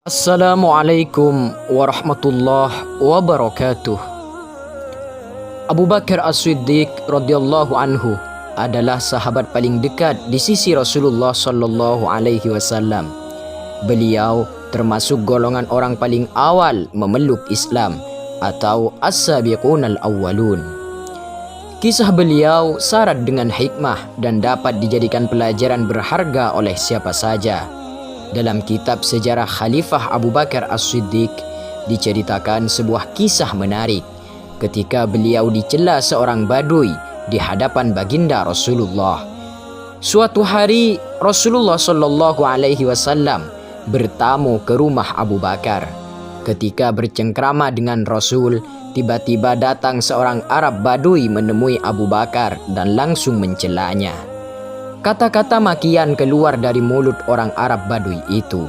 Assalamualaikum warahmatullahi wabarakatuh. Abu Bakar As-Siddiq radhiyallahu anhu adalah sahabat paling dekat di sisi Rasulullah sallallahu alaihi wasallam. Beliau termasuk golongan orang paling awal memeluk Islam atau as-sabiqunal awwalun. Kisah beliau syarat dengan hikmah dan dapat dijadikan pelajaran berharga oleh siapa saja. Dalam kitab sejarah Khalifah Abu Bakar As-Siddiq diceritakan sebuah kisah menarik ketika beliau dicela seorang badui di hadapan baginda Rasulullah. Suatu hari Rasulullah Shallallahu Alaihi Wasallam bertamu ke rumah Abu Bakar. Ketika bercengkrama dengan Rasul, tiba-tiba datang seorang Arab badui menemui Abu Bakar dan langsung mencelanya. Kata-kata makian keluar dari mulut orang Arab badui itu.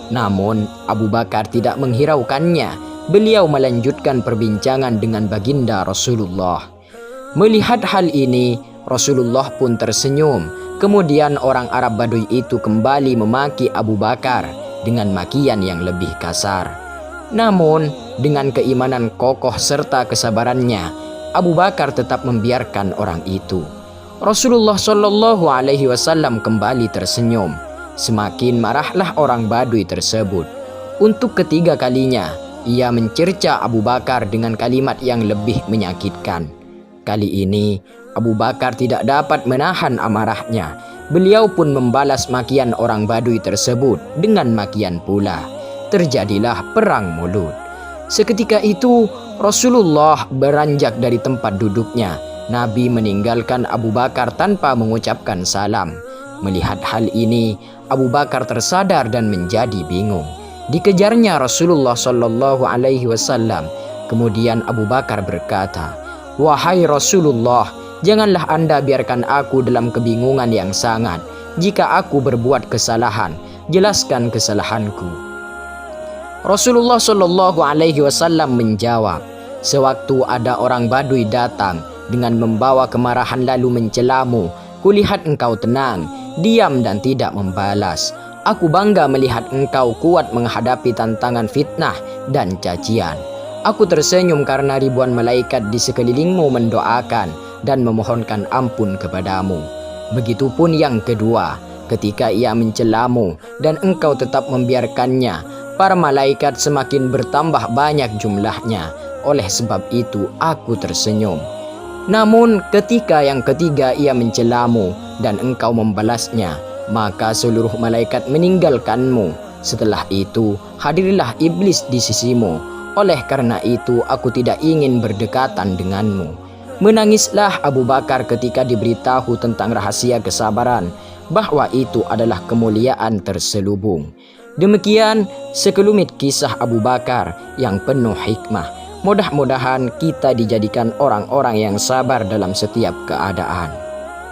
Namun Abu Bakar tidak menghiraukannya. Beliau melanjutkan perbincangan dengan baginda Rasulullah. Melihat hal ini, Rasulullah pun tersenyum. Kemudian orang Arab badui itu kembali memaki Abu Bakar dengan makian yang lebih kasar. Namun dengan keimanan kokoh serta kesabarannya, Abu Bakar tetap membiarkan orang itu. Rasulullah Shallallahu Alaihi Wasallam kembali tersenyum. Semakin marahlah orang badui tersebut. Untuk ketiga kalinya, ia mencerca Abu Bakar dengan kalimat yang lebih menyakitkan. Kali ini, Abu Bakar tidak dapat menahan amarahnya. Beliau pun membalas makian orang badui tersebut dengan makian pula. Terjadilah perang mulut. Seketika itu, Rasulullah beranjak dari tempat duduknya. Nabi meninggalkan Abu Bakar tanpa mengucapkan salam. Melihat hal ini, Abu Bakar tersadar dan menjadi bingung. Dikejarnya Rasulullah Shallallahu Alaihi Wasallam. Kemudian Abu Bakar berkata, "Wahai Rasulullah, janganlah Anda biarkan aku dalam kebingungan yang sangat. Jika aku berbuat kesalahan, jelaskan kesalahanku." Rasulullah Shallallahu Alaihi Wasallam menjawab, "Sewaktu ada orang badui datang dengan membawa kemarahan lalu mencelamu, kulihat engkau tenang, diam dan tidak membalas. Aku bangga melihat engkau kuat menghadapi tantangan fitnah dan cacian. Aku tersenyum karena ribuan malaikat di sekelilingmu mendoakan dan memohonkan ampun kepadamu. Begitupun yang kedua, ketika ia mencelamu dan engkau tetap membiarkannya, para malaikat semakin bertambah banyak jumlahnya. Oleh sebab itu aku tersenyum. Namun ketika yang ketiga ia mencelamu dan engkau membalasnya, maka seluruh malaikat meninggalkanmu. Setelah itu hadirlah iblis di sisimu. Oleh karena itu aku tidak ingin berdekatan denganmu." Menangislah Abu Bakar ketika diberitahu tentang rahasia kesabaran, bahwa itu adalah kemuliaan terselubung. Demikian sekelumit kisah Abu Bakar yang penuh hikmah. Mudah-mudahan kita dijadikan orang-orang yang sabar dalam setiap keadaan.